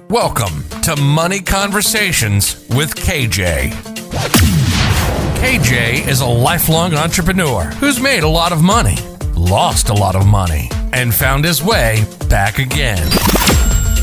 Welcome to Money Conversations with KJ. KJ is a lifelong entrepreneur who's made a lot of money, lost a lot of money, and found his way back again.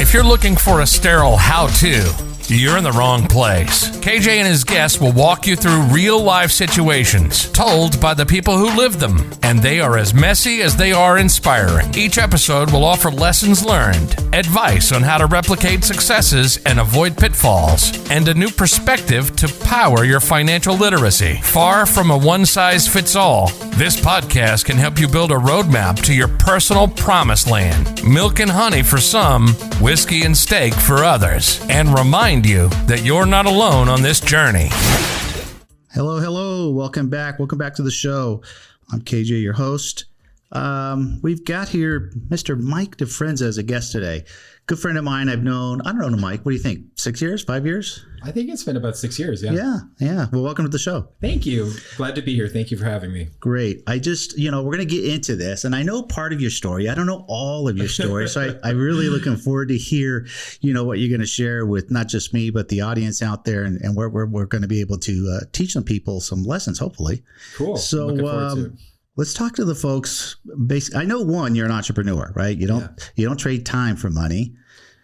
If you're looking for a sterile how-to, you're in the wrong place. KJ and his guests will walk you through real-life situations told by the people who live them, and they are as messy as they are inspiring. Each episode will offer lessons learned, advice on how to replicate successes and avoid pitfalls, and a new perspective to power your financial literacy. Far from a one-size-fits-all, this podcast can help you build a roadmap to your personal promised land. Milk and honey for some, whiskey and steak for others, and remind you that you're not alone on this journey. Hello. Welcome back to the show. I'm KJ, your host. We've got here Mr. Mike DeFrenza as a guest today. Good friend of mine I've known. I don't know, Mike. What do you think? 6 years? 5 years? I think it's been about 6 years. Yeah. Yeah. Well, welcome to the show. Thank you. Glad to be here. Thank you for having me. Great. I just, we're going to get into this, and I know part of your story. I don't know all of your story. So I'm really looking forward to hear, what you're going to share with not just me, but the audience out there, and we're going to be able to teach some people some lessons, hopefully. Cool. So, looking forward to it. Let's talk to the folks. I know you're an entrepreneur, right? You don't trade time for money.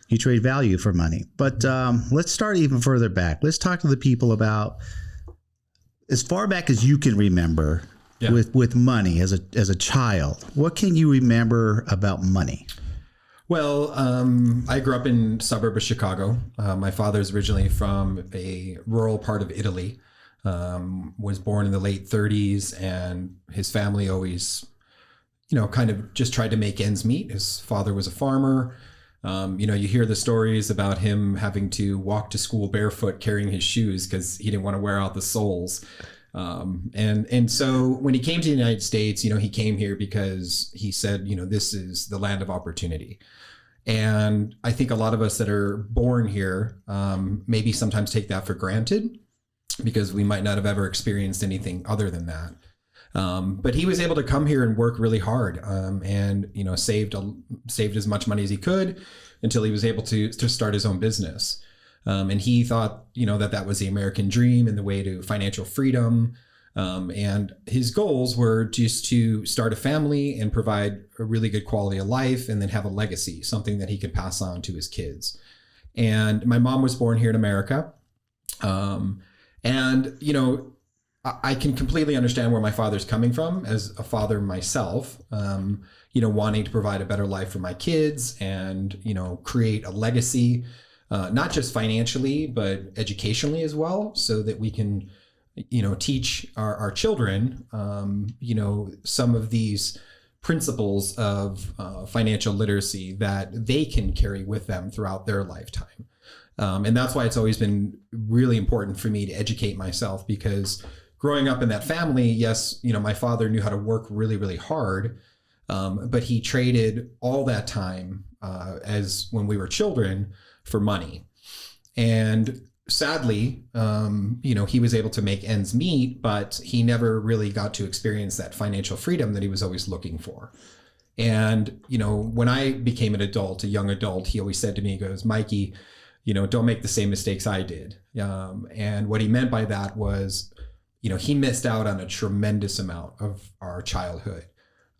You trade value for money. But let's start even further back. Let's talk to the people about as far back as you can remember with money as a child. What can you remember about money? Well, I grew up in the suburb of Chicago. My father's originally from a rural part of Italy. Was born in the late 30s, and his family always, kind of just tried to make ends meet. His father was a farmer. You hear the stories about him having to walk to school barefoot carrying his shoes because he didn't want to wear out the soles. And so when he came to the United States, he came here because he said, this is the land of opportunity. And I think a lot of us that are born here maybe sometimes take that for granted, because we might not have ever experienced anything other than that. But he was able to come here and work really hard, and saved as much money as he could until he was able to start his own business. And he thought that was the American dream and the way to financial freedom. And his goals were just to start a family and provide a really good quality of life, and then have a legacy, something that he could pass on to his kids. And my mom was born here in America. And, I can completely understand where my father's coming from as a father myself, wanting to provide a better life for my kids and, create a legacy, not just financially, but educationally as well, so that we can, teach our children, some of these principles of financial literacy that they can carry with them throughout their lifetime. And that's why it's always been really important for me to educate myself, because growing up in that family, yes, my father knew how to work really, really hard, but he traded all that time as when we were children for money. And sadly, he was able to make ends meet, but he never really got to experience that financial freedom that he was always looking for. And, when I became a young adult, he always said to me, he goes, Mikey, don't make the same mistakes I did. And what he meant by that was, he missed out on a tremendous amount of our childhood.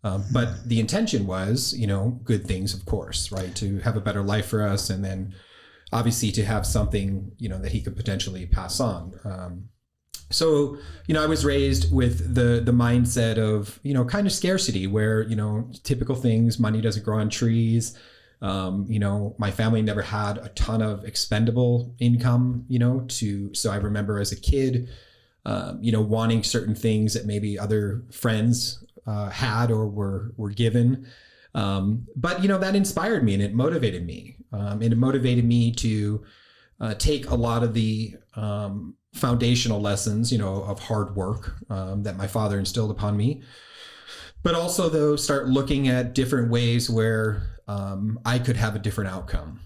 But the intention was, good things, of course, right? To have a better life for us. And then obviously to have something, that he could potentially pass on. So, I was raised with the mindset of, kind of scarcity where, typical things, money doesn't grow on trees. My family never had a ton of expendable income, so I remember as a kid, wanting certain things that maybe other friends had or were given. But that inspired me and it motivated me. And it motivated me to take a lot of the foundational lessons, of hard work that my father instilled upon me. But also, though, start looking at different ways where I could have a different outcome,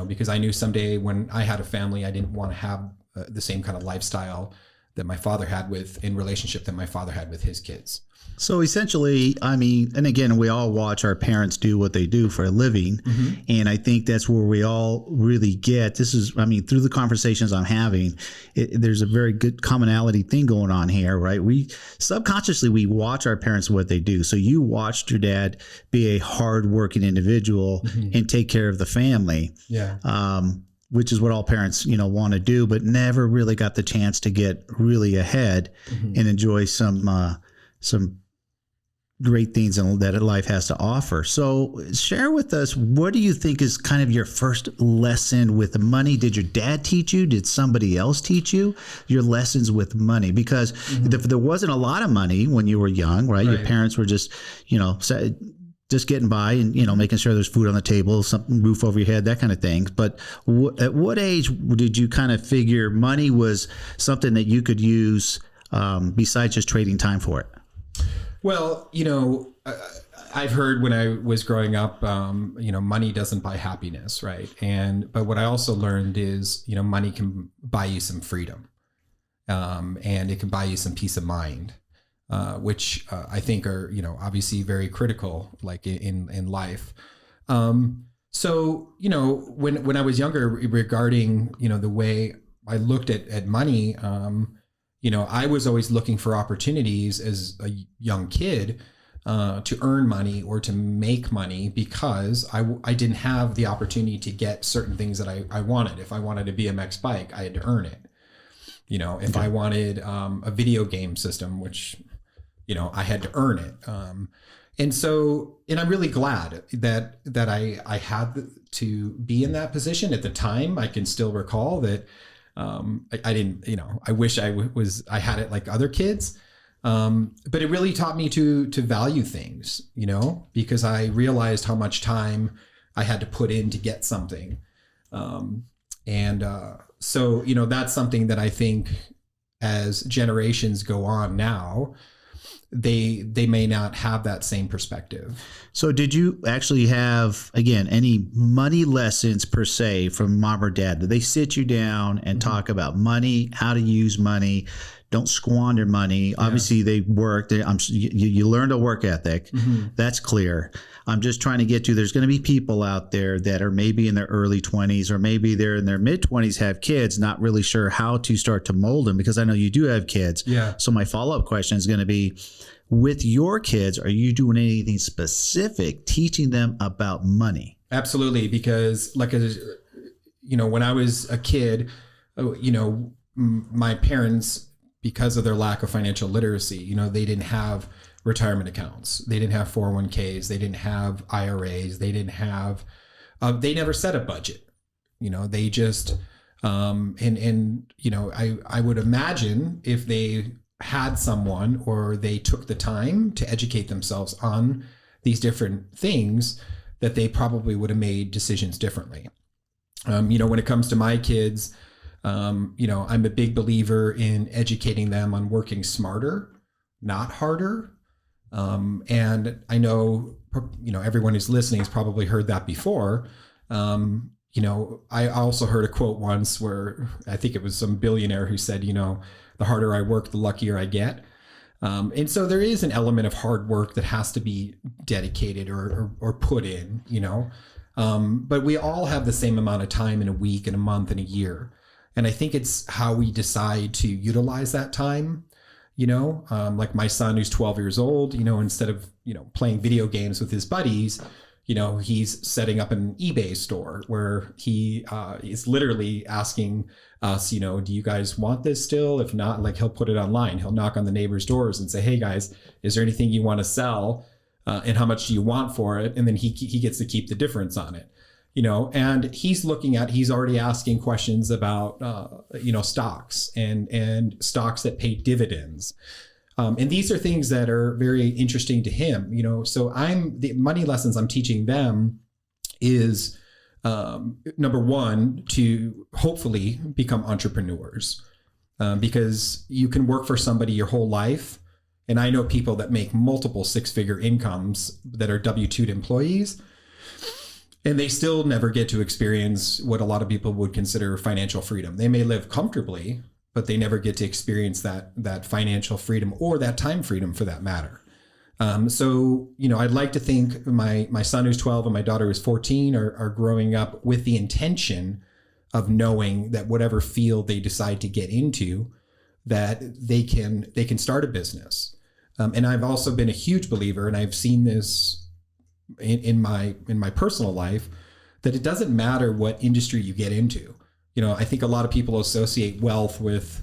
because I knew someday when I had a family, I didn't want to have the same kind of lifestyle that my father had in relationship that my father had with his kids. So essentially, I mean, and again, we all watch our parents do what they do for a living. And I think that's where we all really get this is, I mean, through the conversations I'm having, there's a very good commonality thing going on here, right? We subconsciously, we watch our parents what they do. So you watched your dad be a hardworking individual and take care of the family. Yeah. Which is what all parents, want to do, but never really got the chance to get really ahead and enjoy some great things that life has to offer. So share with us, what do you think is kind of your first lesson with money? Did your dad teach you? Did somebody else teach you your lessons with money? Because if there wasn't a lot of money when you were young, right? Your parents were just, just getting by and, making sure there's food on the table, some roof over your head, that kind of thing. But at what age did you kind of figure money was something that you could use besides just trading time for it? Well, I've heard when I was growing up, money doesn't buy happiness, right? But what I also learned is, money can buy you some freedom, and it can buy you some peace of mind, which I think are, obviously very critical, like in life. So, when I was younger, regarding, the way I looked at money, I was always looking for opportunities as a young kid to earn money or to make money, because I didn't have the opportunity to get certain things that I wanted. If I wanted a BMX bike, I had to earn it. If I wanted a video game system, which, I had to earn it. And I'm really glad that I had to be in that position at the time. I can still recall that. I didn't, I wish I had it like other kids. But it really taught me to value things, because I realized how much time I had to put in to get something. So, that's something that I think as generations go on now, they may not have that same perspective. So did you actually have, again, any money lessons per se from mom or dad? Did they sit you down and talk about money, how to use money, don't squander money? Obviously they worked. You learned a work ethic. That's clear. I'm just trying to get to, there's going to be people out there that are maybe in their early 20s, or maybe they're in their mid 20s, have kids, not really sure how to start to mold them, because I know you do have kids. Yeah. So my follow-up question is going to be, with your kids, are you doing anything specific teaching them about money? Absolutely. Because when I was a kid, my parents, because of their lack of financial literacy, they didn't have retirement accounts. They didn't have 401ks. They didn't have IRAs. They didn't have, they never set a budget. They just, I would imagine if they had someone, or they took the time to educate themselves on these different things, that they probably would have made decisions differently. When it comes to my kids, I'm a big believer in educating them on working smarter, not harder. And I know, everyone who's listening has probably heard that before. I also heard a quote once where I think it was some billionaire who said, the harder I work, the luckier I get. And so there is an element of hard work that has to be dedicated or put in, but we all have the same amount of time in a week and a month and a year. And I think it's how we decide to utilize that time, like my son, who's 12 years old, instead of, playing video games with his buddies, he's setting up an eBay store where he is literally asking us, do you guys want this still? If not, like, he'll put it online. He'll knock on the neighbors' doors and say, hey guys, is there anything you want to sell? And how much do you want for it? And then he gets to keep the difference on it, and he's already asking questions about, stocks and stocks that pay dividends. And these are things that are very interesting to him, so the money lessons I'm teaching them is, number one, to hopefully become entrepreneurs, because you can work for somebody your whole life. And I know people that make multiple 6-figure incomes that are W-2 employees, and they still never get to experience what a lot of people would consider financial freedom. They may live comfortably, but they never get to experience that financial freedom or that time freedom for that matter. So, I'd like to think my son who's 12 and my daughter who's 14 are growing up with the intention of knowing that whatever field they decide to get into, that they can start a business. And I've also been a huge believer, and I've seen this in my personal life, that it doesn't matter what industry you get into. I think a lot of people associate wealth with,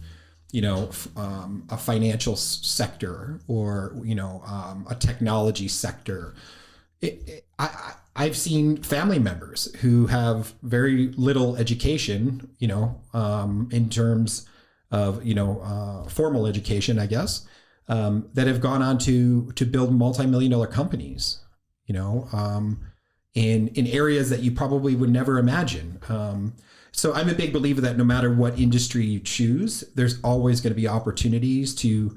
a financial sector or, a technology sector. I've seen family members who have very little education, in terms of, formal education, I guess, that have gone on to build multi-million-dollar companies, in areas that you probably would never imagine. So I'm a big believer that no matter what industry you choose, there's always going to be opportunities to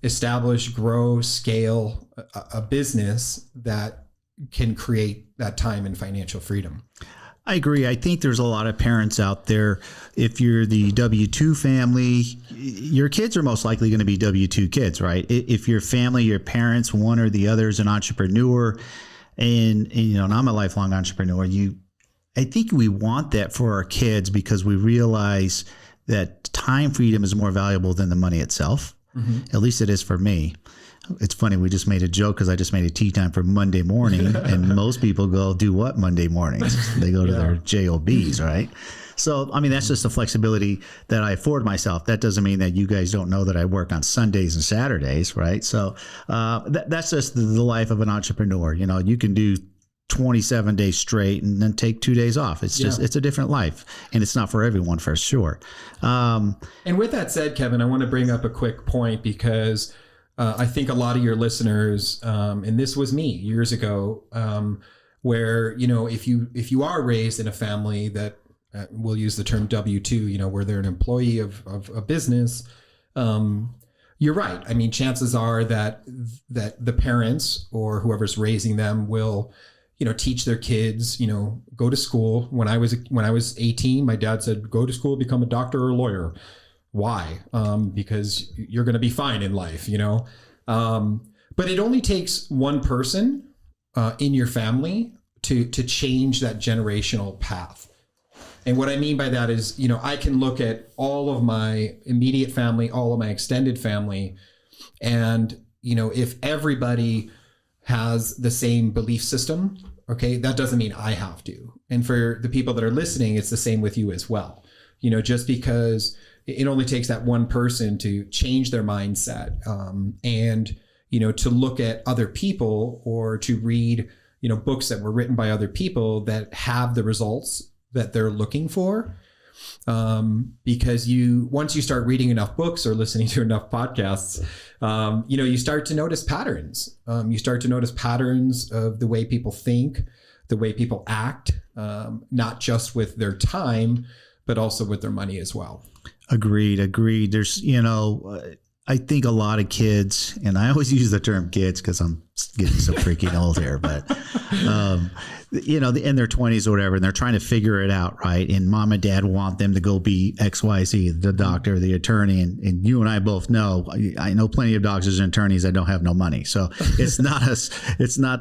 establish, grow, scale a business that can create that time and financial freedom. I agree. I think there's a lot of parents out there. If you're the W-2 family, your kids are most likely going to be W-2 kids, right? If your family, your parents, one or the other is an entrepreneur, and I'm a lifelong entrepreneur, I think we want that for our kids because we realize that time freedom is more valuable than the money itself. Mm-hmm. At least it is for me. It's funny, we just made a joke because I just made a tea time for Monday morning, and most people go do what Monday mornings? They go to their JOBs, right? So, that's just the flexibility that I afford myself. That doesn't mean that you guys don't know that I work on Sundays and Saturdays, right? So that's just the life of an entrepreneur. You can do 27 days straight and then take 2 days off. It's just, it's a different life, and it's not for everyone, for sure. And with that said, Kevin, I want to bring up a quick point because I think a lot of your listeners, and this was me years ago, where, if you are raised in a family that we'll use the term W-2, where they're an employee of a business, you're right. Chances are that the parents or whoever's raising them will, teach their kids, go to school. When I was 18, my dad said, go to school, become a doctor or a lawyer. Why? Because you're going to be fine in life, but it only takes one person in your family to change that generational path. And what I mean by that is, I can look at all of my immediate family, all of my extended family, and, if everybody has the same belief system, okay, that doesn't mean I have to. And for the people that are listening, it's the same with you as well. Just because it only takes that one person to change their mindset, and, to look at other people or to read, books that were written by other people that have the results that they're looking for. Because once you start reading enough books or listening to enough podcasts, you start to notice patterns. You start to notice patterns of the way people think, the way people act, not just with their time, but also with their money as well. Agreed. There's, I think a lot of kids, and I always use the term kids because I'm getting so freaking old here, but, in their 20s or whatever, and they're trying to figure it out, right? And mom and dad want them to go be XYZ, the doctor, the attorney. And you and I both know, I know plenty of doctors and attorneys that don't have no money. So it's not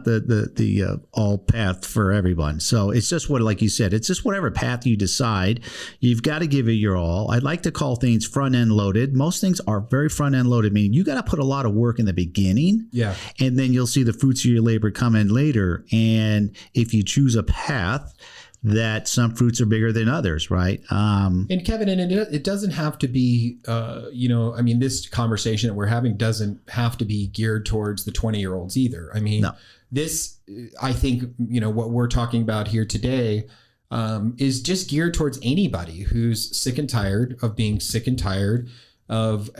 the all path for everyone. So it's just like you said, it's just whatever path you decide. You've got to give it your all. I'd like to call things front end loaded. Most things are very front end loaded, meaning you got to put a lot of work in the beginning. Yeah. And then you'll see the fruits of your labor come in later. And if you choose a path, that some fruits are bigger than others, right? And Kevin, it doesn't have to be, this conversation that we're having doesn't have to be geared towards the 20-year-olds either. No. This, I think, what we're talking about here today is just geared towards anybody who's sick and tired of being sick and tired of,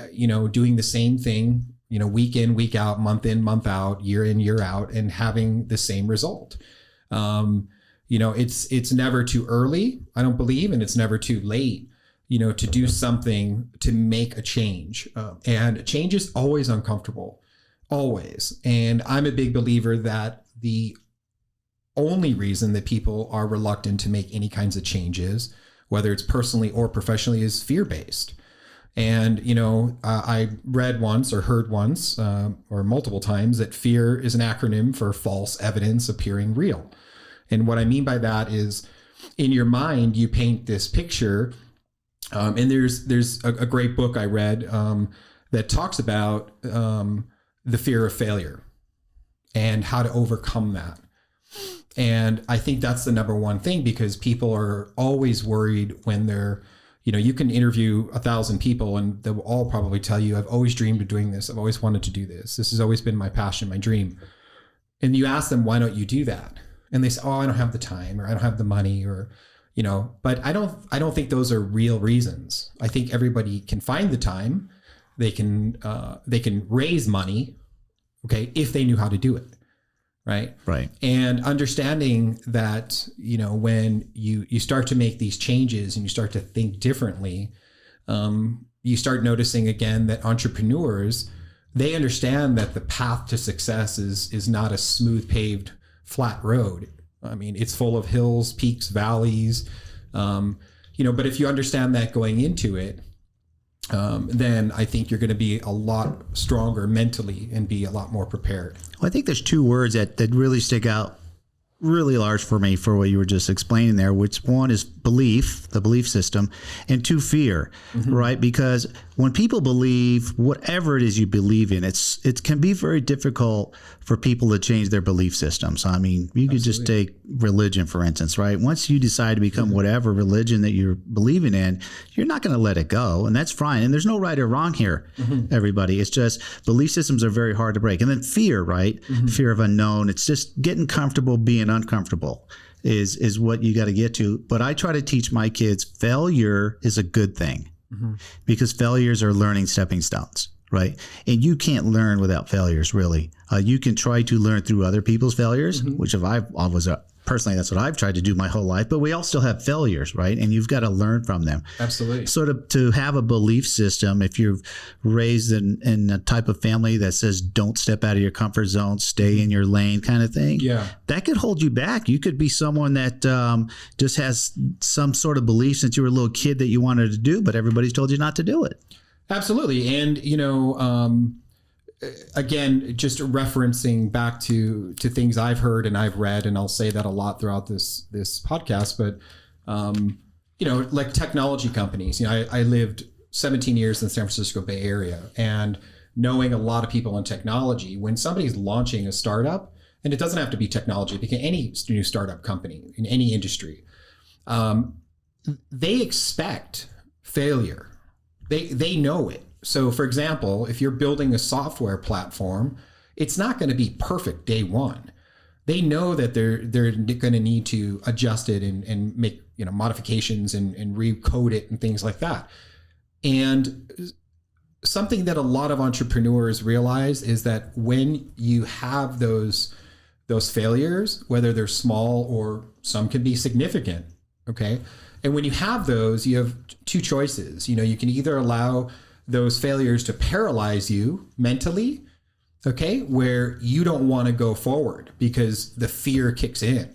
doing the same thing, week in, week out, month in, month out, year in, year out, and having the same result. It's never too early, I don't believe, and it's never too late, to do something to make a change. And change is always uncomfortable, always. And I'm a big believer that the only reason that people are reluctant to make any kinds of changes, whether it's personally or professionally, is fear-based. And, I read once or heard once or multiple times that fear is an acronym for false evidence appearing real. And what I mean by that is in your mind, you paint this picture. And there's a great book I read that talks about the fear of failure and how to overcome that. And I think that's the number one thing, because people are always worried when they're, you can interview 1,000 people and they'll all probably tell you, I've always dreamed of doing this. I've always wanted to do this. This has always been my passion, my dream. And you ask them, why don't you do that? And they say, oh, I don't have the time, or I don't have the money, or, but I don't think those are real reasons. I think everybody can find the time. They can raise money, okay, if they knew how to do it. Right. And understanding that, when you start to make these changes and you start to think differently, you start noticing again that entrepreneurs, they understand that the path to success is not a smooth paved flat road. I mean, it's full of hills, peaks, valleys, but if you understand that going into it, then I think you're going to be a lot stronger mentally and be a lot more prepared. Well, I think there's two words that really stick out really large for me for what you were just explaining there, which one is belief, the belief system, and two, fear, right? Because when people believe whatever it is you believe in, it can be very difficult for people to change their belief systems. I mean, you could just take religion, for instance, right? Once you decide to become whatever religion that you're believing in, you're not going to let it go. And that's fine. And there's no right or wrong here, everybody. It's just belief systems are very hard to break. And then fear, right? Fear of unknown. It's just getting comfortable being uncomfortable is what you got to get to. But I try to teach my kids failure is a good thing, because failures are learning stepping stones, right? And you can't learn without failures, really. You can try to learn through other people's failures, which personally, that's what I've tried to do my whole life, but we all still have failures, right? And you've got to learn from them. Absolutely. So to have a belief system, if you're raised in a type of family that says, don't step out of your comfort zone, stay in your lane kind of thing, that could hold you back. You could be someone that just has some sort of belief since you were a little kid that you wanted to do, but everybody's told you not to do it. Absolutely. And, again, just referencing back to things I've heard and I've read, and I'll say that a lot throughout this podcast, but, like technology companies, I lived 17 years in the San Francisco Bay Area, and knowing a lot of people in technology, when somebody's launching a startup, and it doesn't have to be technology, it can be any new startup company in any industry, they expect failure. They know it. So, for example, if you're building a software platform, it's not going to be perfect day one. They know that they're going to need to adjust it and make modifications and recode it and things like that. And something that a lot of entrepreneurs realize is that when you have those failures, whether they're small or some can be significant, okay? And when you have those, you have two choices. You can either allow those failures to paralyze you mentally, okay, where you don't want to go forward because the fear kicks in,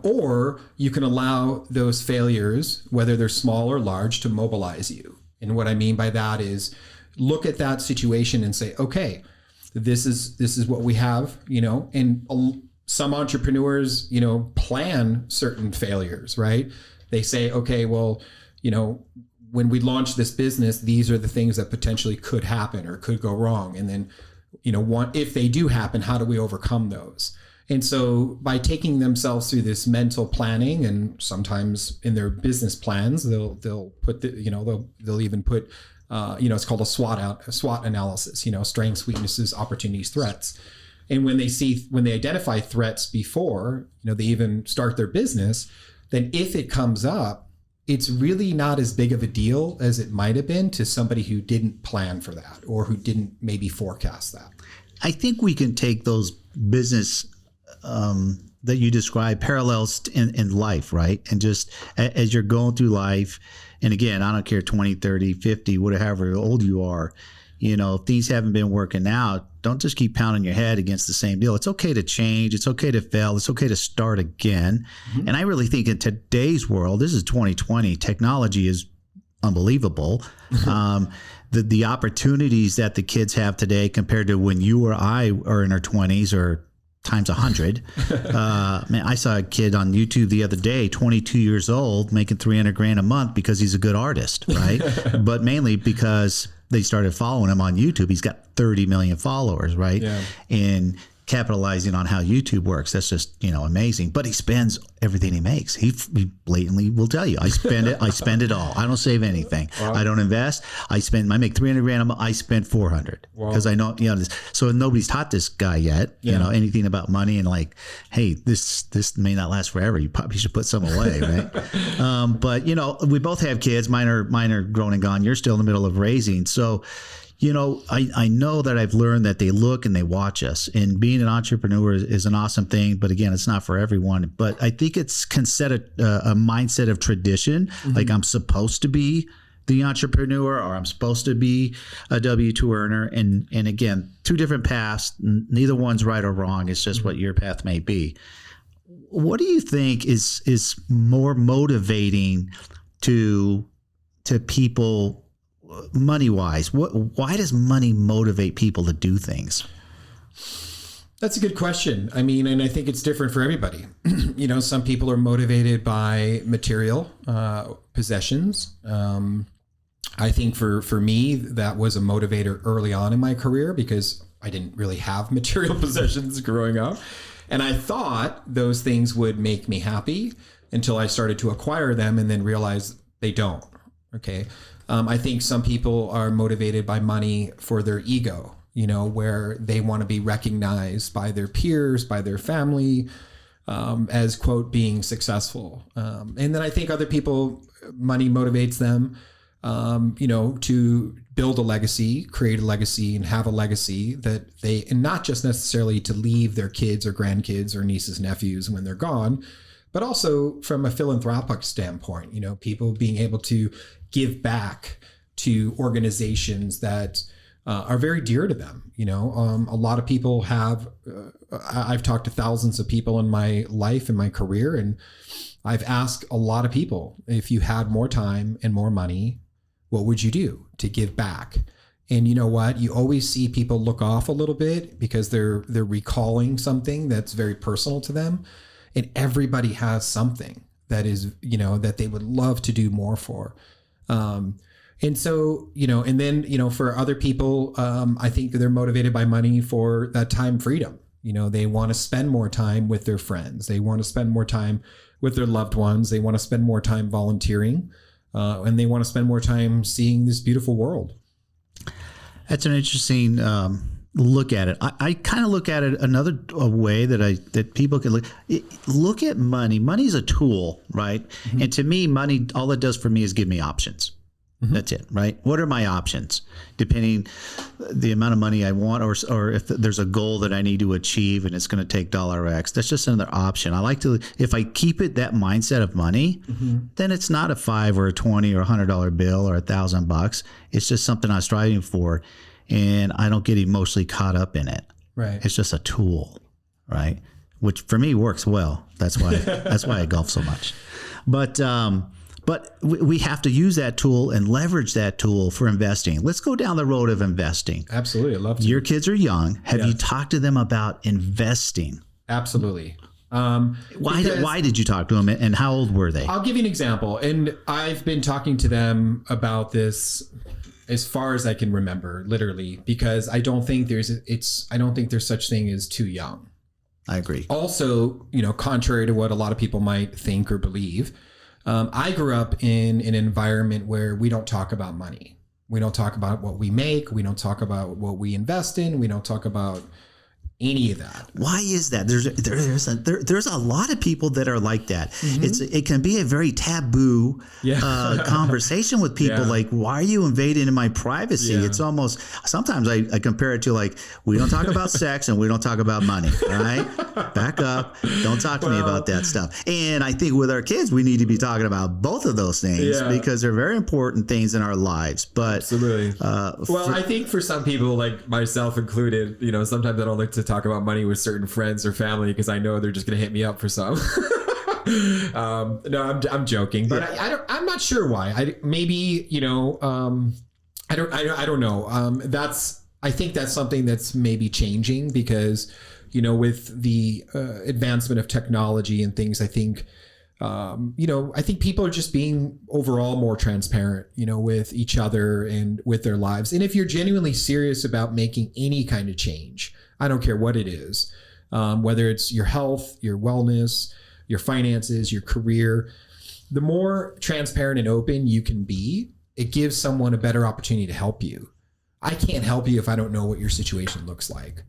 or you can allow those failures, whether they're small or large, to mobilize you. And what I mean by that is look at that situation and say, okay, this is what we have, and some entrepreneurs, plan certain failures, right? They say, okay, well, when we launch this business, these are the things that potentially could happen or could go wrong. And then, if they do happen, how do we overcome those? And so by taking themselves through this mental planning, and sometimes in their business plans, they'll put they'll even put, it's called a SWOT analysis, strengths, weaknesses, opportunities, threats. And when they identify threats before, they even start their business, then if it comes up, it's really not as big of a deal as it might have been to somebody who didn't plan for that or who didn't maybe forecast that. I think we can take those business that you describe parallels in life, right? And just as you're going through life, and again, I don't care, 20, 30, 50, whatever old you are, if things haven't been working out, don't just keep pounding your head against the same deal. It's okay to change. It's okay to fail. It's okay to start again. And I really think in today's world, this is 2020, technology is unbelievable. The opportunities that the kids have today compared to when you or I are in our 20s or times 100. Man, I saw a kid on YouTube the other day, 22 years old, making $300,000 a month because he's a good artist, right? But mainly because they started following him on YouTube. He's got 30 million followers, right? Yeah. And capitalizing on how YouTube works. That's just, amazing. But he spends everything he makes. He blatantly will tell you, I spend it all. I don't save anything. Wow. I don't invest. I make $300,000 a month. I spend $400 because I know, so nobody's taught this guy yet, anything about money and like, hey, this may not last forever. You probably should put some away. Right. But we both have kids. Mine are grown and gone. You're still in the middle of raising. So, I know that I've learned that they look and they watch us, and being an entrepreneur is an awesome thing. But again, it's not for everyone. But I think can set a mindset of tradition. Mm-hmm. Like I'm supposed to be the entrepreneur, or I'm supposed to be a W-2 earner. And again, two different paths. Neither one's right or wrong. It's just what your path may be. What do you think is more motivating to people? Money wise, why does money motivate people to do things? That's a good question. I mean, and I think it's different for everybody. Some people are motivated by material possessions. I think for me, that was a motivator early on in my career because I didn't really have material possessions growing up. And I thought those things would make me happy until I started to acquire them and then realized they don't. Okay. I think some people are motivated by money for their ego, where they want to be recognized by their peers, by their family, as, quote, being successful. And then I think other people, money motivates them, to build a legacy, create a legacy, and have a legacy and not just necessarily to leave their kids or grandkids or nieces, nephews when they're gone, but also from a philanthropic standpoint, people being able to give back to organizations that are very dear to them. A lot of people have, I've talked to thousands of people in my life and my career, and I've asked a lot of people, if you had more time and more money, what would you do to give back? And you know what? You always see people look off a little bit because they're recalling something that's very personal to them. And everybody has something that is, that they would love to do more for. And so, and then, for other people, I think they're motivated by money for that time freedom. They want to spend more time with their friends. They want to spend more time with their loved ones. They want to spend more time volunteering, and they want to spend more time seeing this beautiful world. That's an interesting look at it. I kind of look at it another way that people can look at money. Money's a tool, right? Mm-hmm. And to me, money, all it does for me is give me options. Mm-hmm. That's it, right? What are my options? Depending the amount of money I want, or if there's a goal that I need to achieve and it's going to take $X, that's just another option. I like to, if I keep it that mindset of money, mm-hmm. then it's not a $5 or a $20 or $100 bill or $1,000. It's just something I'm striving for, and I don't get emotionally caught up in it. Right. It's just a tool, right? Which for me works well. That's why I golf so much. But we have to use that tool and leverage that tool for investing. Let's go down the road of investing. Absolutely. I'd love to. Your kids are young. Have you talked to them about investing? Absolutely. Why did you talk to them, and how old were they? I'll give you an example. And I've been talking to them about this as far as I can remember, literally, because I don't think there's such thing as too young. I agree. Also, contrary to what a lot of people might think or believe, I grew up in an environment where we don't talk about money. We don't talk about what we make. We don't talk about what we invest in. We don't talk about any of that. Why is that? There's a lot of people that are like that. Mm-hmm. It can be a very taboo conversation with people. Yeah. Like, why are you invading in my privacy? Yeah. It's almost, sometimes I compare it to like, we don't talk about sex and we don't talk about money, right? Back up. Don't talk to me about that stuff. And I think with our kids, we need to be talking about both of those things because they're very important things in our lives. But absolutely. I think for some people, like myself included, sometimes I don't like to talk about money with certain friends or family because I know they're just going to hit me up for some. No, I'm joking, but I'm not sure why. Maybe, I don't know. I think that's something that's maybe changing because, with the advancement of technology and things, I think people are just being overall more transparent, with each other and with their lives. And if you're genuinely serious about making any kind of change, I don't care what it is, whether it's your health, your wellness, your finances, your career, the more transparent and open you can be, it gives someone a better opportunity to help you. I can't help you if I don't know what your situation looks like.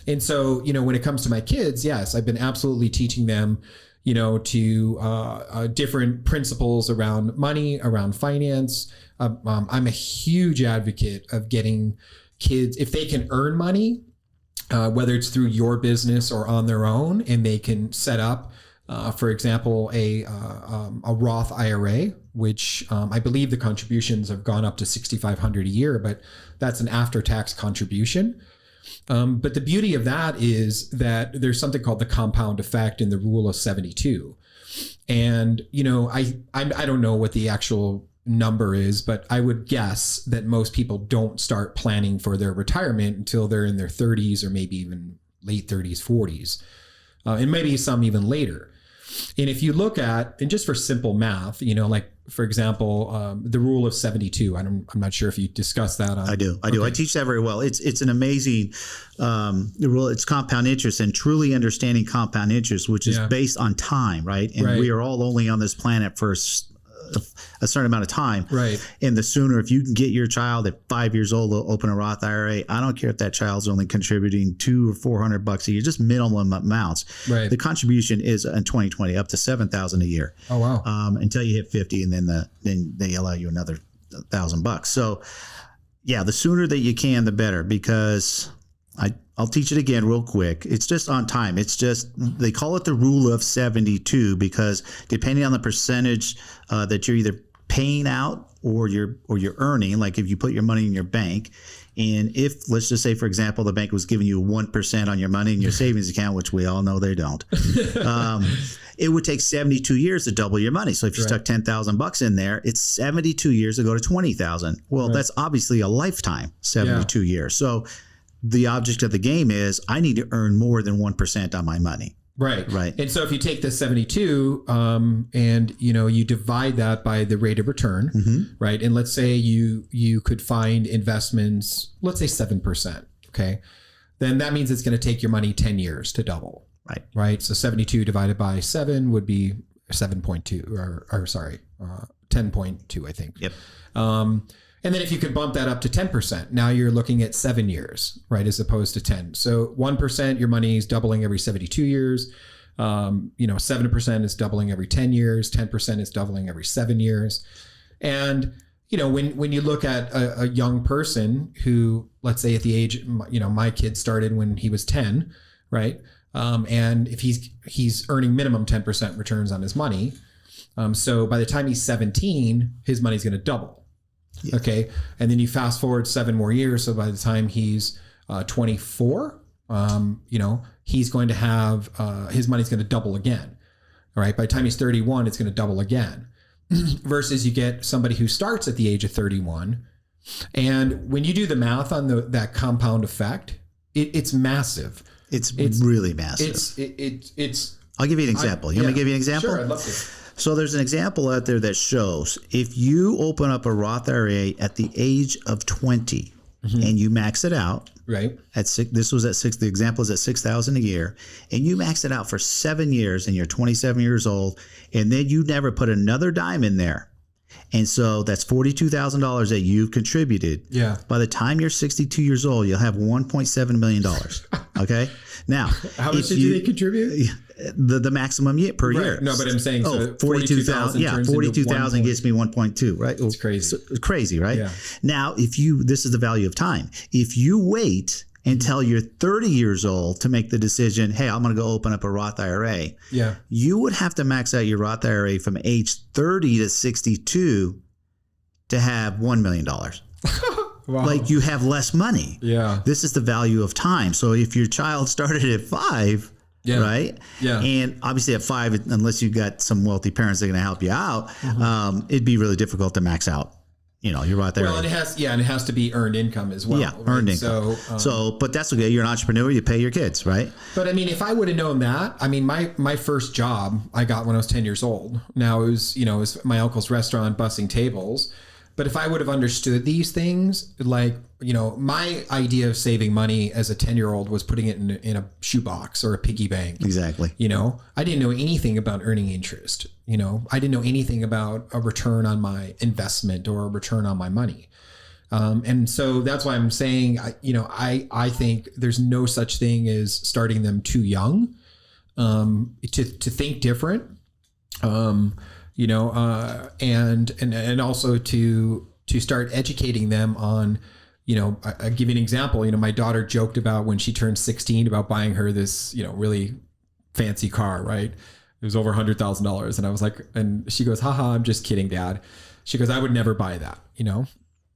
And so, when it comes to my kids, yes, I've been absolutely teaching them, to different principles around money, around finance. I'm a huge advocate of getting kids, if they can earn money, whether it's through your business or on their own, and they can set up, for example, a Roth IRA, which I believe the contributions have gone up to $6,500 a year, but that's an after-tax contribution. But the beauty of that is that there's something called the compound effect in the rule of 72. And, I don't know what the actual number is, but I would guess that most people don't start planning for their retirement until they're in their 30s or maybe even late 30s, 40s, and maybe some even later. And if you look at, and just for simple math, like, for example, the rule of 72, I'm not sure if you discussed that. I do. I teach that very well. It's an amazing rule. It's compound interest, and truly understanding compound interest, which is based on time, right? And we are all only on this planet for a certain amount of time. Right. And the sooner, if you can get your child at 5 years old to open a Roth IRA, I don't care if that child's only contributing $200 or $400 a year, just minimum amounts. Right. The contribution is in 2020 up to $7,000 a year. Oh wow. Until you hit 50, and then they allow you another $1,000. So yeah, the sooner that you can, the better, because I'll teach it again real quick. It's just on time. It's just, they call it the rule of 72 because depending on the percentage that you're either paying out or you're earning, like if you put your money in your bank, and if, let's just say, for example, the bank was giving you 1% on your money in your savings account, which we all know they don't, it would take 72 years to double your money. So if you stuck $10,000 in there, it's 72 years to go to 20,000. Well, that's obviously a lifetime, 72 years. So the object of the game is I need to earn more than 1% on my money. Right. Right. And so if you take the 72 and, you divide that by the rate of return, right? And let's say you could find investments, let's say 7%. Okay. Then that means it's going to take your money 10 years to double. Right. Right. So 72 divided by 7 would be 7.2 or 10.2, I think. Yep. And then if you could bump that up to 10%, now you're looking at 7 years, right, as opposed to 10. So 1%, your money is doubling every 72 years. 7% is doubling every 10 years. 10% is doubling every 7 years. And, when you look at a young person who, let's say at the age, my kid started when he was 10, right? And if he's earning minimum 10% returns on his money. So by the time he's 17, his money's going to double. Yeah. Okay. And then you fast forward 7 more years. So by the time he's 24, he's going to have, his money's going to double again. All right. By the time he's 31, it's going to double again. Versus you get somebody who starts at the age of 31. And when you do the math on that compound effect, it's massive. It's really massive. It's I'll give you an example. You want me to give you an example? Sure, I'd love to. So there's an example out there that shows if you open up a Roth IRA at the age of 20 and you max it out, right? The example is at $6,000 a year, and you max it out for 7 years, and you're 27 years old, and then you never put another dime in there. And so that's $42,000 that you've contributed. Yeah. By the time you're 62 years old, you'll have $1.7 million. Okay. Now, how much did they contribute? The maximum per year. No, but I'm saying so 42,000. Yeah, 42,000 gets me 1.2. Right. It's crazy. So, crazy, right? Yeah. Now, this is the value of time. If you wait until you're 30 years old to make the decision, hey, I'm going to go open up a Roth IRA. Yeah. You would have to max out your Roth IRA from age 30 to 62 to have $1 million. Wow. Like you have less money. Yeah. This is the value of time. So if your child started at 5, Yeah. Right. Yeah. And obviously at 5, unless you've got some wealthy parents that are going to help you out, it'd be really difficult to max out. You're right there. Well, and it has to be earned income as well. Yeah, earned income. But that's okay. You're an entrepreneur. You pay your kids, right? But I mean, if I would have known that, I mean, my first job I got when I was 10 years old. Now it was my uncle's restaurant, bussing tables. But if I would have understood these things, like, my idea of saving money as a 10-year-old was putting it in a shoebox or a piggy bank. Exactly. I didn't know anything about earning interest. I didn't know anything about a return on my investment or a return on my money. And so that's why I'm saying, I think there's no such thing as starting them too young, to think different. And also to start educating them on, I give you an example. My daughter joked about when she turned 16 about buying her this, really fancy car, right? It was over $100,000. And I was like, and she goes, haha, I'm just kidding, Dad. She goes, I would never buy that,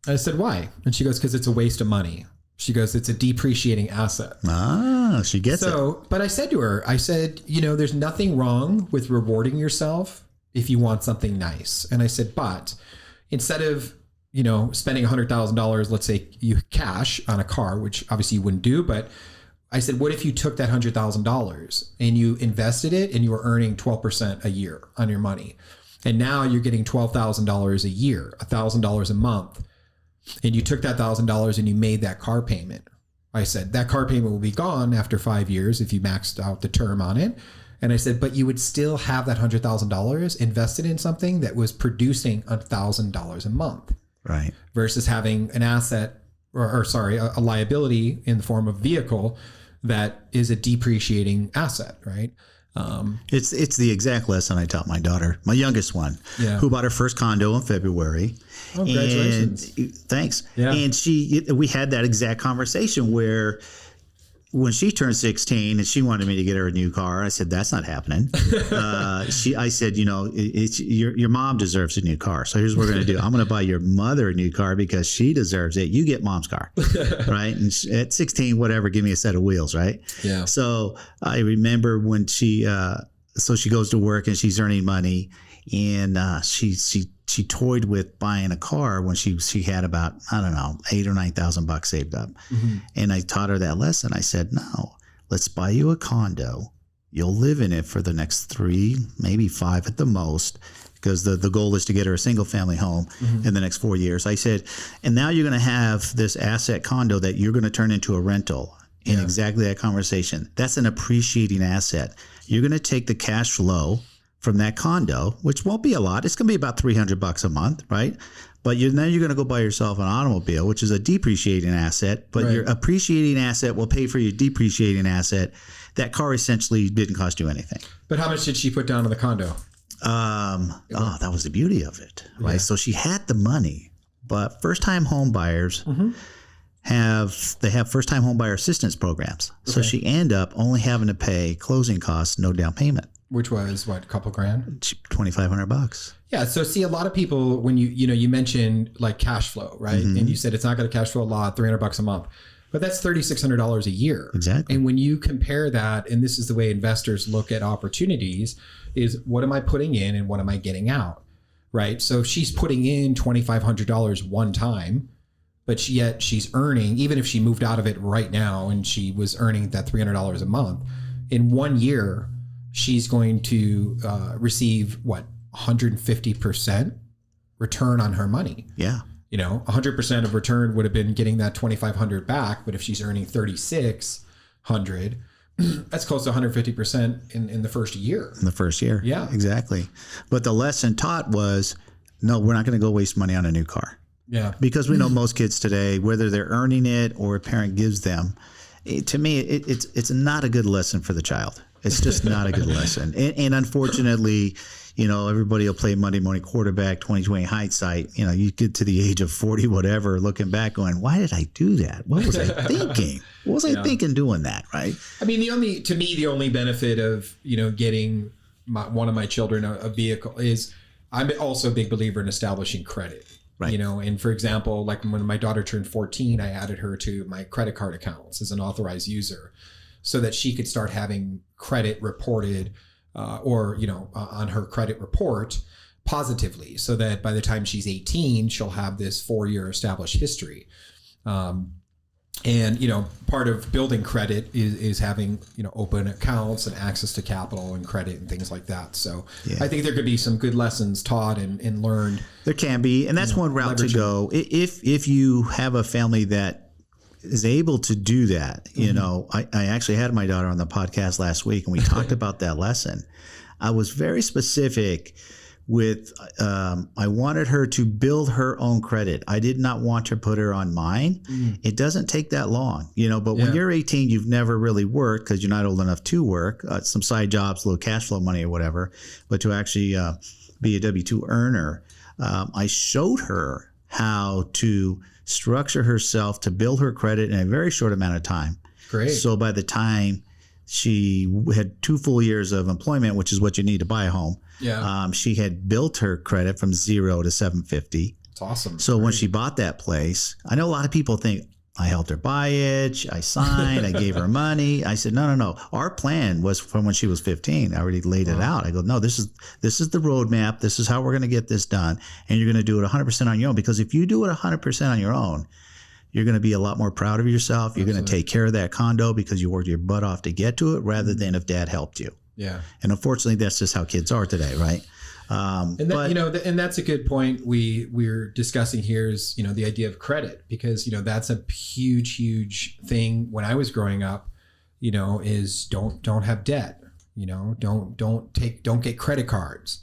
I said, why? And she goes, because it's a waste of money. She goes, it's a depreciating asset. Ah, she gets it. But I said to her, there's nothing wrong with rewarding yourself if you want something nice. And I said, but instead of, spending $100,000, let's say you cash on a car, which obviously you wouldn't do, but I said, what if you took that $100,000 and you invested it and you were earning 12% a year on your money? And now you're getting $12,000 a year, $1,000 a month. And you took that $1,000 and you made that car payment. I said, that car payment will be gone after 5 years if you maxed out the term on it. And I said, but you would still have that $100,000 invested in something that was producing $1,000 a month. Right. Versus having an asset a liability in the form of vehicle that is a depreciating asset. Right. It's the exact lesson I taught my daughter, my youngest one, who bought her first condo in February. Oh, congratulations. Thanks. Yeah. And we had that exact conversation where when she turned 16 and she wanted me to get her a new car, I said, that's not happening. I said, it's your mom deserves a new car. So here's what we're going to do. I'm going to buy your mother a new car because she deserves it. You get mom's car. Right. And at 16, whatever, give me a set of wheels. Right. Yeah. So I remember when she goes to work and she's earning money, and she toyed with buying a car when she had about, I don't know, $8,000 or $9,000 saved up. Mm-hmm. And I taught her that lesson. I said, no, let's buy you a condo. You'll live in it for the next 3, maybe 5 at the most, because the goal is to get her a single family home in the next 4 years. I said, and now you're going to have this asset condo that you're going to turn into a rental. In exactly that conversation. That's an appreciating asset. You're going to take the cash flow from that condo, which won't be a lot. It's going to be about $300 a month, right? But then you're going to go buy yourself an automobile, which is a depreciating asset. But your appreciating asset will pay for your depreciating asset. That car essentially didn't cost you anything. But how much did she put down on the condo? That was the beauty of it, right? Yeah. So she had the money, but first-time home buyers have first-time home buyer assistance programs. Okay. So she ended up only having to pay closing costs, no down payment. Which was what, a couple grand? $2,500. Yeah. So see, a lot of people, when you mentioned like cash flow, right? Mm-hmm. And you said it's not going to cash flow a lot, $300 a month, but that's $3,600 a year. Exactly. And when you compare that, and this is the way investors look at opportunities, is what am I putting in and what am I getting out, right? So if she's putting in $2,500 one time, but yet she's earning, even if she moved out of it right now and she was earning that $300 a month, in 1 year, she's going to receive 150% return on her money. Yeah. 100% of return would have been getting that $2,500 back. But if she's earning $3,600, that's close to 150% in the first year. In the first year. Yeah, exactly. But the lesson taught was, no, we're not going to go waste money on a new car. Yeah. Because we know most kids today, whether they're earning it or a parent gives them, to me, it's not a good lesson for the child. It's just not a good lesson. And unfortunately, everybody will play Monday morning quarterback, 2020 hindsight. You get to the age of 40, whatever, looking back going, why did I do that? What was I thinking? What was I thinking doing that? Right. I mean, the only benefit of, getting one of my children a vehicle is I'm also a big believer in establishing credit. Right. And for example, like when my daughter turned 14, I added her to my credit card accounts as an authorized user. so that she could start having credit reported on her credit report positively, so that by the time she's 18, she'll have this 4-year established history. And, part of building credit is having, open accounts and access to capital and credit and things like that. So I think there could be some good lessons taught and learned. There can be. And that's one route to go. If you have a family that is able to do that, I actually had my daughter on the podcast last week and we talked about that lesson. I was very specific with I wanted her to build her own credit. I did not want to put her on mine. It doesn't take that long, but when you're 18, you've never really worked because you're not old enough to work, some side jobs, little cash flow money or whatever, but to actually be a W-2 earner. I showed her how to structure herself to build her credit in a very short amount of time. Great. So by the time she had 2 full years of employment, which is what you need to buy a home. Yeah. She had built her credit from 0 to 750. It's awesome. So when she bought that place, I know a lot of people think I helped her buy it. I signed, I gave her money. I said, no. Our plan was from when she was 15. I already laid it out. I go, no, this is the roadmap. This is how we're going to get this done. And you're going to do it 100% on your own, because if you do it 100% on your own, you're going to be a lot more proud of yourself. You're going to take care of that condo because you worked your butt off to get to it, rather than if dad helped you. Yeah. And unfortunately, that's just how kids are today, right? And that's a good point we're discussing here is, the idea of credit, because, that's a huge thing when I was growing up, is don't have debt, don't get credit cards.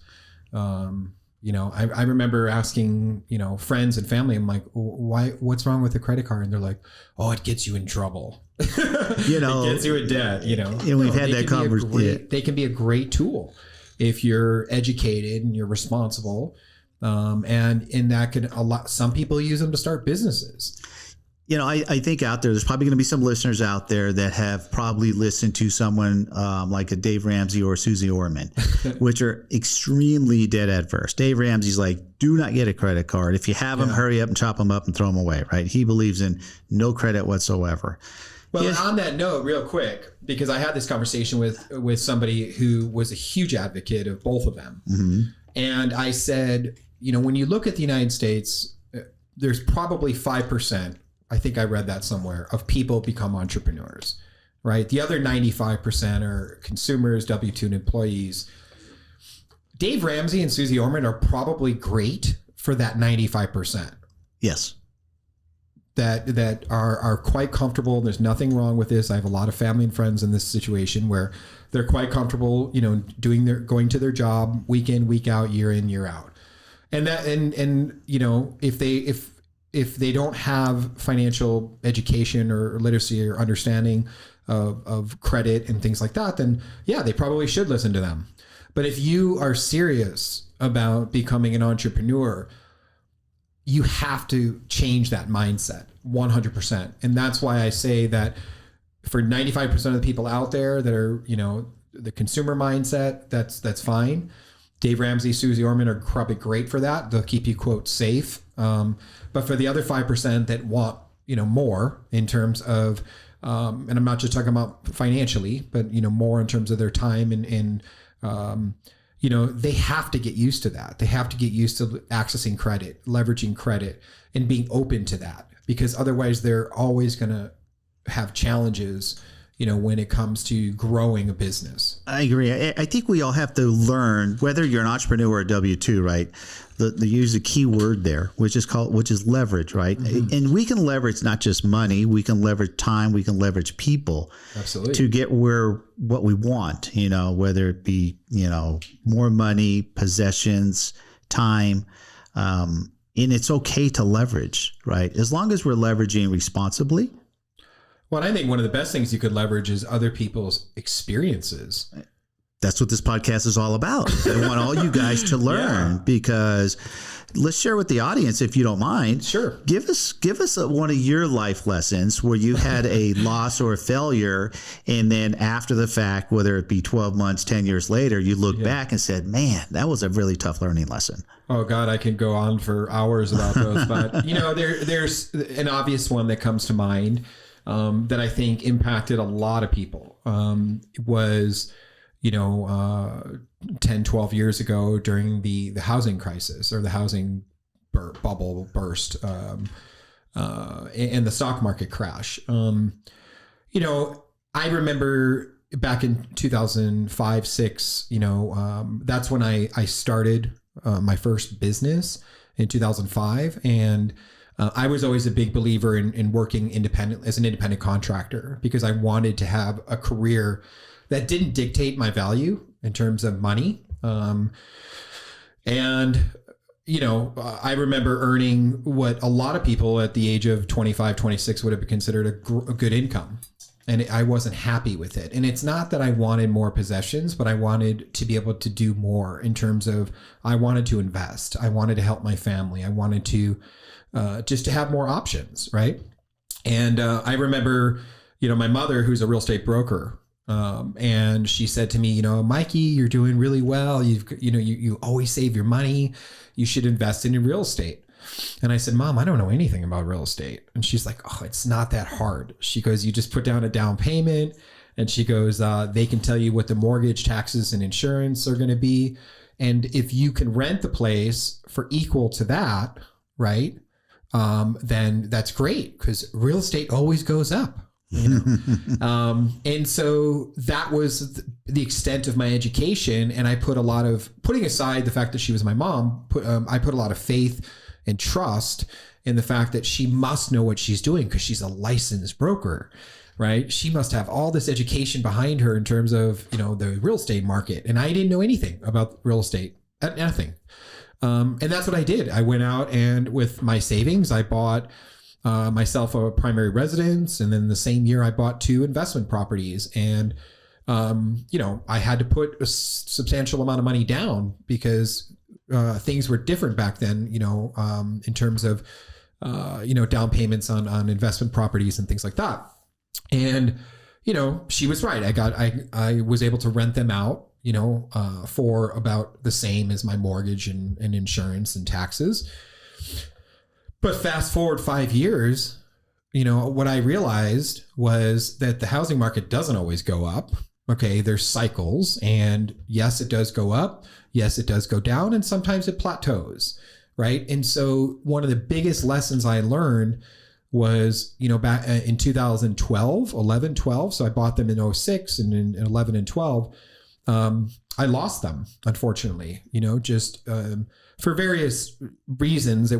I remember asking, friends and family, I'm like, what's wrong with the credit card? And they're like, oh, it gets you in trouble. It gets you in debt, And we've had that conversation. They can be a great tool if you're educated and you're responsible. And that can some people use them to start businesses. I think out there's probably going to be some listeners out there that have probably listened to someone like a Dave Ramsey or Susie Orman, which are extremely debt adverse. Dave Ramsey's like, do not get a credit card. If you have them, hurry up and chop them up and throw them away, right? He believes in no credit whatsoever. Well, on that note, real quick, because I had this conversation with somebody who was a huge advocate of both of them. Mm-hmm. And I said, when you look at the United States, there's probably 5%. I think I read that somewhere, of people become entrepreneurs, right? The other 95% are consumers, W-2 employees. Dave Ramsey and Susie Orman are probably great for that 95%. Yes. That are quite comfortable. There's nothing wrong with this. I have a lot of family and friends in this situation where they're quite comfortable, going to their job week in, week out, year in, year out. And if they don't have financial education or literacy or understanding of credit and things like that, then they probably should listen to them. But if you are serious about becoming an entrepreneur, you have to change that mindset 100%. And that's why I say that for 95% of the people out there that are, the consumer mindset, that's fine. Dave Ramsey, Susie Orman are probably great for that. They'll keep you, quote, safe. But for the other 5% that want, more in terms of, and I'm not just talking about financially, but, more in terms of their time and they have to get used to that. They have to get used to accessing credit, leveraging credit, and being open to that, because otherwise they're always going to have challenges, when it comes to growing a business. I agree. I think we all have to learn, whether you're an entrepreneur or a W-2, right? They use a key word there, which is leverage, right? Mm-hmm. And we can leverage not just money, we can leverage time, we can leverage people. Absolutely. To get what we want, whether it be, more money, possessions, time. And it's okay to leverage, right? As long as we're leveraging responsibly. Well, I think one of the best things you could leverage is other people's experiences. That's what this podcast is all about. I want all you guys to learn because let's share with the audience, if you don't mind. Sure. Give us one of your life lessons where you had a loss or a failure, and then after the fact, whether it be 12 months, 10 years later, you look back and said, man, that was a really tough learning lesson. Oh God, I can go on for hours about those, but there's an obvious one that comes to mind. that I think impacted a lot of people. It was, 10, 12 years ago during the housing crisis or the housing bubble burst, and the stock market crash. I remember back in 2005, 6, that's when I started my first business in 2005. And I was always a big believer in working independent as an independent contractor, because I wanted to have a career that didn't dictate my value in terms of money. I remember earning what a lot of people at the age of 25, 26 would have considered a good income. And I wasn't happy with it. And it's not that I wanted more possessions, but I wanted to be able to do more in terms of, I wanted to invest. I wanted to help my family. I wanted to just to have more options, right? And I remember, my mother, who's a real estate broker, and she said to me, Mikey, you're doing really well. You always save your money. You should invest in your real estate. And I said, Mom, I don't know anything about real estate. And she's like, oh, it's not that hard. She goes, you just put down a down payment. And she goes, they can tell you what the mortgage, taxes, and insurance are going to be. And if you can rent the place for equal to that, right, then that's great, because real estate always goes up. And so that was the extent of my education. And I put putting aside the fact that she was my mom, I put a lot of faith and trust in the fact that she must know what she's doing, because she's a licensed broker, right? She must have all this education behind her in terms of, the real estate market. And I didn't know anything about real estate, nothing. And that's what I did. I went out and with my savings, I bought myself a primary residence. And then the same year I bought 2 investment properties. And, I had to put a substantial amount of money down, because things were different back then, in terms of, down payments on investment properties and things like that. And, she was right. I was able to rent them out, for about the same as my mortgage and insurance and taxes. But fast forward 5 years, what I realized was that the housing market doesn't always go up. Okay, there's cycles, and yes, it does go up. Yes, it does go down, and sometimes it plateaus, right? And so one of the biggest lessons I learned was, back in 2012, 11, 12. So I bought them in 06 and in 11 and 12. I lost them, unfortunately, just for various reasons,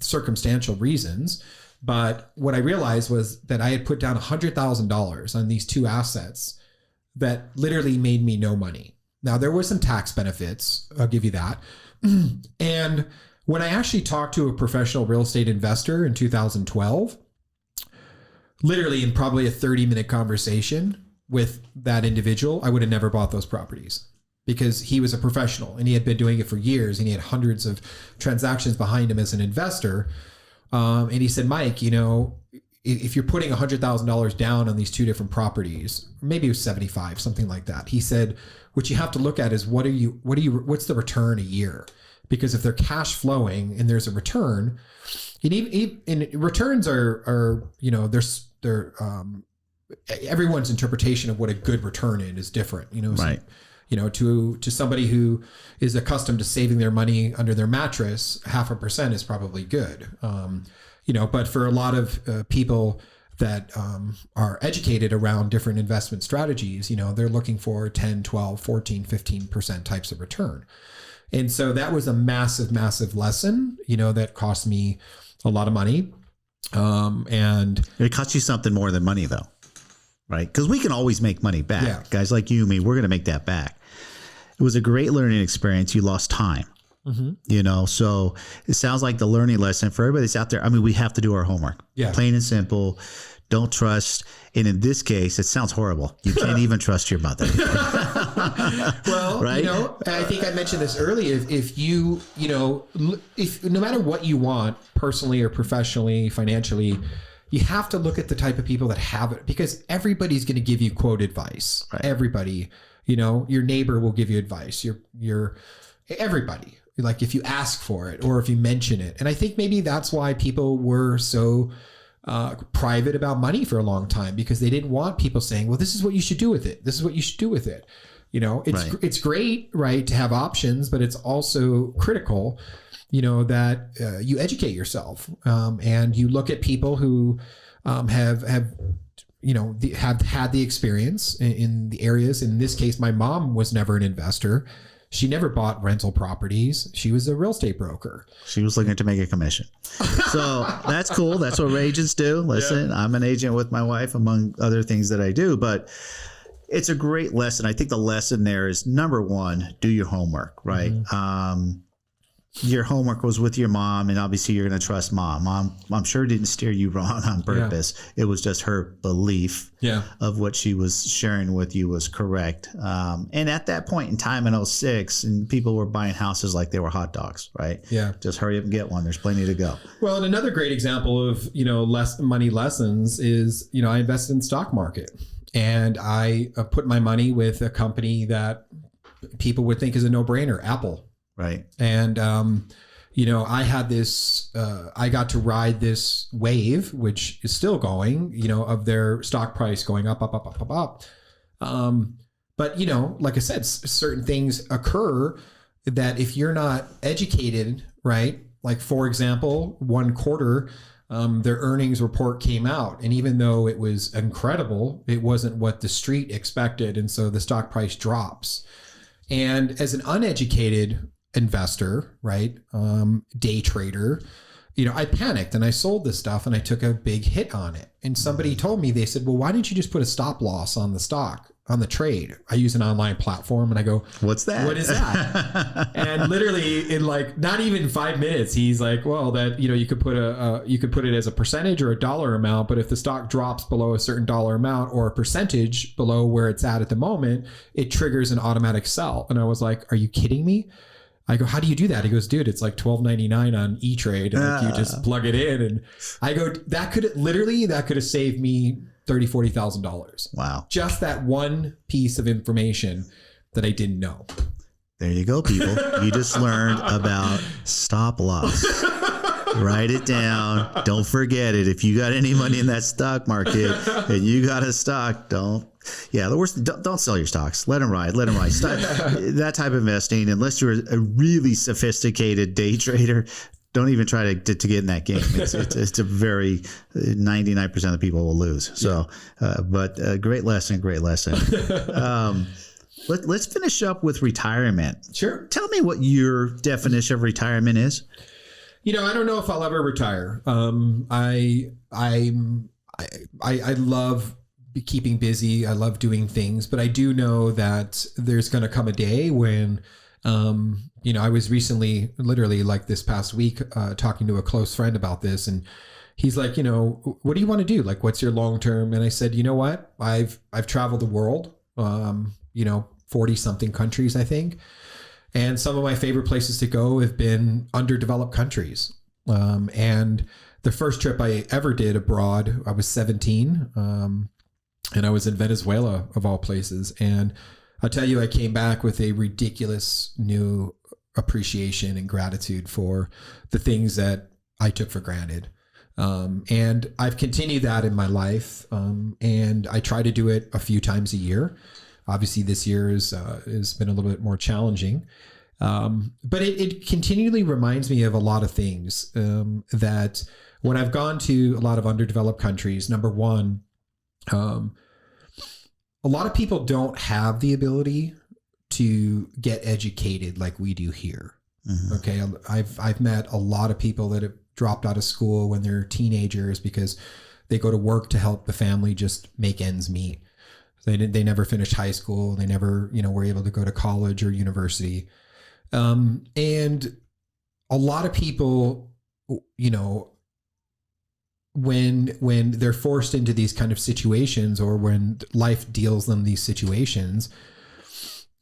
circumstantial reasons. But what I realized was that I had put down $100,000 on these 2 assets that literally made me no money. Now, there were some tax benefits. I'll give you that. And when I actually talked to a professional real estate investor in 2012, literally in probably a 30-minute conversation with that individual, I would have never bought those properties, because he was a professional and he had been doing it for years and he had hundreds of transactions behind him as an investor. And he said, Mike, if you're putting $100,000 down on these 2 different properties, maybe it was 75, something like that. He said, what you have to look at is what's the return a year? Because if they're cash flowing and there's a return, and returns are they're everyone's interpretation of what a good return is different, right. To somebody who is accustomed to saving their money under their mattress, 0.5% is probably good. But for a lot of people that are educated around different investment strategies, they're looking for 10, 12, 14, 15% types of return. And so that was a massive, massive lesson, that cost me a lot of money. And it cost you something more than money, though, right? Because we can always make money back. Yeah. Guys like you and me, we're going to make that back. It was a great learning experience. You lost time. Mm-hmm. So it sounds like the learning lesson for everybody that's out there. I mean, we have to do our homework. Yeah. Plain and simple. Don't trust. And in this case, it sounds horrible. You can't even trust your mother. Well, right? I think I mentioned this earlier. If no matter what you want, personally or professionally, financially, you have to look at the type of people that have it, because everybody's going to give you quote advice. Right. Everybody, your neighbor will give you advice. Your everybody. Like if you ask for it or if you mention it. And I think maybe that's why people were so private about money for a long time because they didn't want people saying, well, this is what you should do with it. This is what you should do with it. It's great, right, to have options, but it's also critical, that you educate yourself and you look at people who have had the experience in the areas. In this case, my mom was never an investor. She never bought rental properties. She was a real estate broker. She was looking to make a commission. So that's cool. That's what agents do. Listen, I'm an agent with my wife, among other things that I do, but it's a great lesson. I think the lesson there is, number one, do your homework, right? Mm-hmm. Your homework was with your mom, and obviously you're going to trust mom. I'm sure didn't steer you wrong on purpose. Yeah. It was just her belief of what she was sharing with you was correct. And at that point in time in 2006, and people were buying houses like they were hot dogs, right? Yeah. Just hurry up and get one. There's plenty to go. Well, and another great example of, less money lessons is, I invested in the stock market, and I put my money with a company that people would think is a no-brainer, Apple. Right. And, I had this, I got to ride this wave, which is still going, of their stock price going up. But, like I said, certain things occur that if you're not educated, right? Like, for example, one quarter, their earnings report came out. And even though it was incredible, it wasn't what the street expected. And so the stock price drops. And as an uneducated investor, right? Day trader, I panicked and I sold this stuff and I took a big hit on it. And somebody told me, they said, well, why didn't you just put a stop loss on the stock, on the trade? I use an online platform, and I go, what's that? What is that? And literally in not even 5 minutes, he's like, well, that, you could put it as a percentage or a dollar amount, but if the stock drops below a certain dollar amount or a percentage below where it's at the moment, it triggers an automatic sell. And I was like, are you kidding me? I go, how do you do that? He goes, dude, it's like $12.99 on E-Trade. And you just plug it in. And I go, that could have saved me $30,000, $40,000. Wow. Just that one piece of information that I didn't know. There you go, people. You just learned about stop loss. Write it down. Don't forget it. If you got any money in that stock market and you got a stock, don't sell your stocks. Let them ride. That type of investing, unless you're a really sophisticated day trader, don't even try to get in that game. It's a very 99% of the people will lose. So, but great lesson. Let's finish up with retirement. Sure. Tell me what your definition of retirement is. I don't know if I'll ever retire. I love keeping busy. I love doing things, but I do know that there's going to come a day when, I was recently, literally like this past week, talking to a close friend about this, and he's like, what do you want to do? Like, what's your long term? And I said, you know what? I've traveled the world, 40 something countries, I think. And some of my favorite places to go have been underdeveloped countries. And the first trip I ever did abroad, I was 17. And I was in Venezuela, of all places. And I'll tell you, I came back with a ridiculous new appreciation and gratitude for the things that I took for granted. And I've continued that in my life. And I try to do it a few times a year. Obviously, this year has been a little bit more challenging. But it continually reminds me of a lot of things that when I've gone to a lot of underdeveloped countries, number one, a lot of people don't have the ability to get educated like we do here. Mm-hmm. Okay. I've met a lot of people that have dropped out of school when they're teenagers because they go to work to help the family just make ends meet. They never finished high school. They never, were able to go to college or university. And a lot of people, when they're forced into these kind of situations, or when life deals them these situations,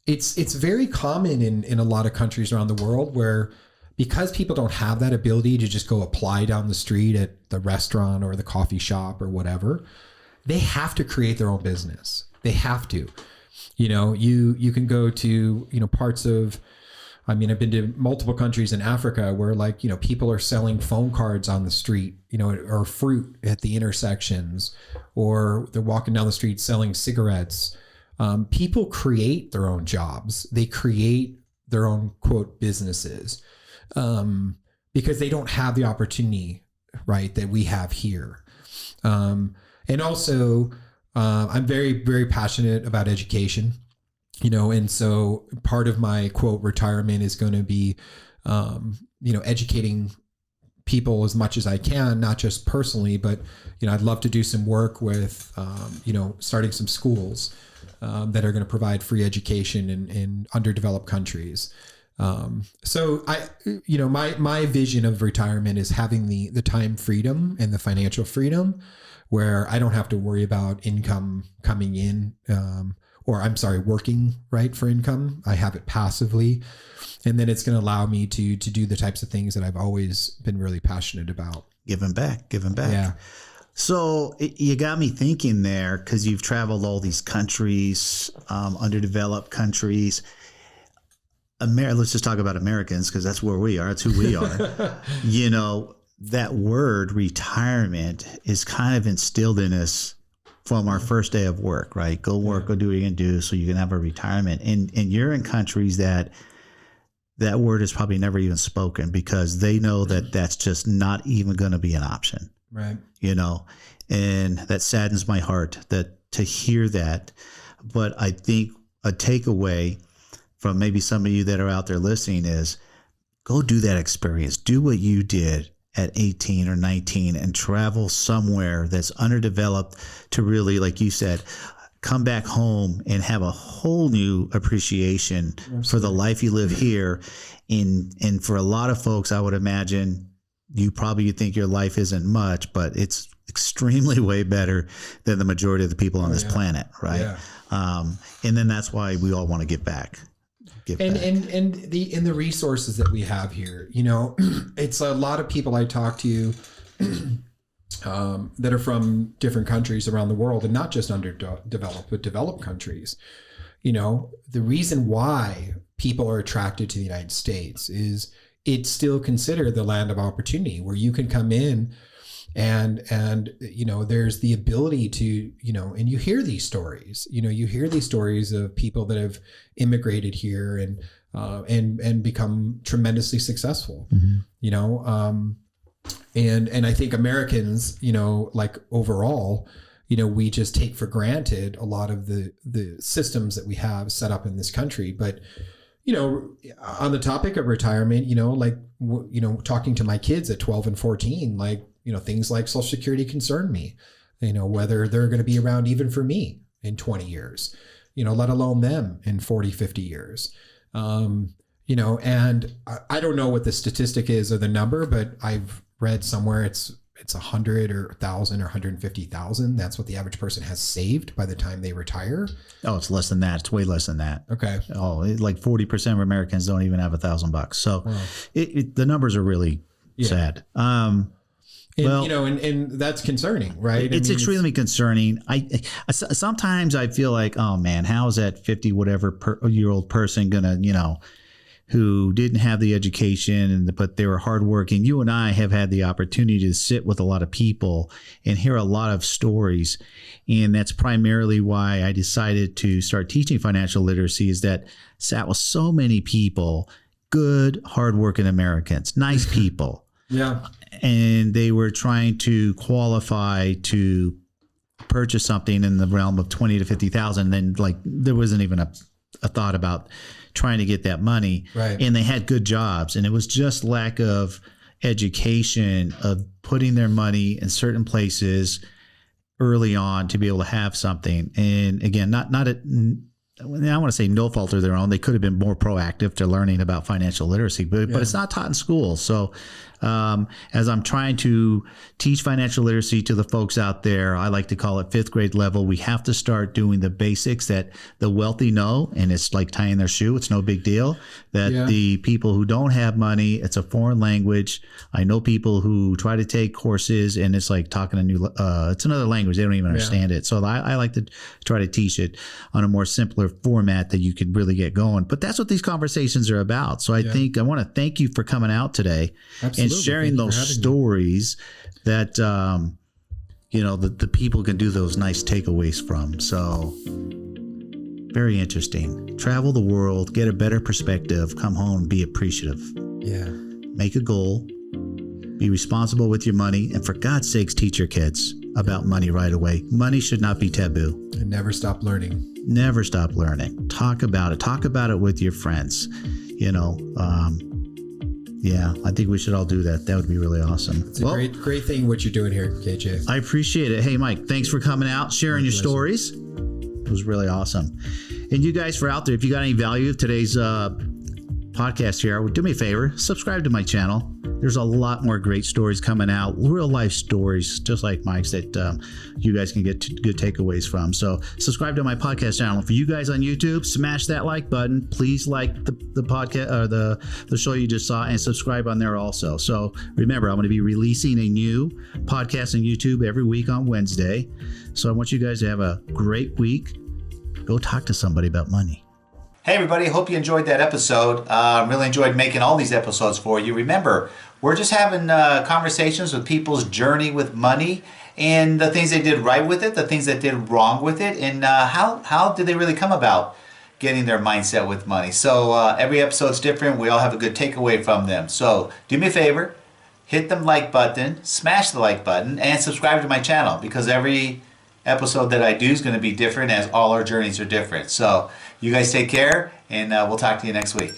it's very common in a lot of countries around the world where, because people don't have that ability to just go apply down the street at the restaurant or the coffee shop or whatever, they have to create their own business. They have to. You can go to, parts of I mean, I've been to multiple countries in Africa where, like, you know, people are selling phone cards on the street, you know, or fruit at the intersections, or they're walking down the street selling cigarettes. People create their own jobs. They create their own, quote, businesses, because they don't have the opportunity, right, that we have here. And also, I'm very, very passionate about education. You know, and so part of my, quote, retirement is going to be, you know, educating people as much as I can, not just personally, but, you know, I'd love to do some work with, you know, starting some schools that are going to provide free education in underdeveloped countries. So you know, my vision of retirement is having the time freedom and the financial freedom where I don't have to worry about income coming in, working, right, for income. I have it passively. And then it's going to allow me to do the types of things that I've always been really passionate about. Giving back. Yeah. So you got me thinking there, because you've traveled all these countries, underdeveloped countries. Let's just talk about Americans, because that's where we are. That's who we are. You know, that word retirement is kind of instilled in us from our first day of work, right? Go work, go do what you can do so you can have a retirement. And you're in countries that word is probably never even spoken, because they know that that's just not even going to be an option. Right. You know, and that saddens my heart to hear that. But I think a takeaway from maybe some of you that are out there listening is go do that experience. Do what you did at 18 or 19 and travel somewhere that's underdeveloped to really, like you said, come back home and have a whole new appreciation for the life you live here. And for a lot of folks, I would imagine you think your life isn't much, but it's extremely way better than the majority of the people on this planet, right? Yeah. And then that's why we all want to give back. And the resources that we have here, you know, it's a lot of people I talk to that are from different countries around the world, and not just underdeveloped, but developed countries. You know, the reason why people are attracted to the United States is it's still considered the land of opportunity, where you can come in and you know, there's the ability to, you know, and you hear these stories of people that have immigrated here and become tremendously successful, you know, and I think Americans, you know, like overall, you know, we just take for granted a lot of the systems that we have set up in this country. But, you know, on the topic of retirement, you know, like, you know, talking to my kids at 12 and 14, like, you know, things like Social Security concern me, you know, whether they're going to be around even for me in 20 years, you know, let alone them in 40, 50 years. You know, and I don't know what the statistic is or the number, but I've read somewhere it's 100 or 1,000 or 150,000. That's what the average person has saved by the time they retire. Oh, it's less than that. It's way less than that. Okay. Oh, like 40% of Americans don't even have $1,000. So Wow. The numbers are really sad. And, you know, and that's concerning, right? It's extremely concerning. Sometimes I feel like, oh man, how is that 50 whatever year old person gonna, you know, who didn't have the education but they were hardworking. You and I have had the opportunity to sit with a lot of people and hear a lot of stories, and that's primarily why I decided to start teaching financial literacy. Is that sat with so many people, good, hardworking Americans, nice people. Yeah. And they were trying to qualify to purchase something in the realm of 20 to 50,000. Then like there wasn't even a thought about trying to get that money. Right. And they had good jobs, and it was just lack of education of putting their money in certain places early on to be able to have something. And again, not I want to say no fault of their own. They could have been more proactive to learning about financial literacy, but it's not taught in school. So as I'm trying to teach financial literacy to the folks out there, I like to call it fifth grade level. We have to start doing the basics that the wealthy know, and it's like tying their shoe. It's no big deal. That the people who don't have money, it's a foreign language. I know people who try to take courses, and it's like talking a new, it's another language. They don't even understand it. So I like to try to teach it on a more simpler particular format that you could really get going. But that's what these conversations are about. So I think I want to thank you for coming out today and sharing those stories that, the people can do those nice takeaways from. So very interesting. Travel the world, get a better perspective, come home, be appreciative. Yeah. Make a goal, be responsible with your money, and for God's sakes, teach your kids about money right away. Money should not be taboo. And never stop learning. Never stop learning. Talk about it. Talk about it with your friends. I think we should all do that. That would be really awesome. It's a great thing what you're doing here, KJ. I appreciate it. Hey, Mike, thanks for coming out, sharing your stories. It was really awesome. And you guys for out there, if you got any value of today's podcast here, do me a favor, subscribe to my channel. There's a lot more great stories coming out, real life stories, just like Mike's, that you guys can get good takeaways from. So subscribe to my podcast channel. For you guys on YouTube, smash that like button. Please like the podcast or the show you just saw, and subscribe on there also. So remember, I'm going to be releasing a new podcast on YouTube every week on Wednesday. So I want you guys to have a great week. Go talk to somebody about money. Hey everybody, hope you enjoyed that episode. Really enjoyed making all these episodes for you. Remember, we're just having conversations with people's journey with money and the things they did right with it, the things that did wrong with it, and how did they really come about getting their mindset with money. So every episode's different. We all have a good takeaway from them. So do me a favor, hit the like button, smash the like button, and subscribe to my channel, because every episode that I do is going to be different, as all our journeys are different. So you guys take care, and we'll talk to you next week.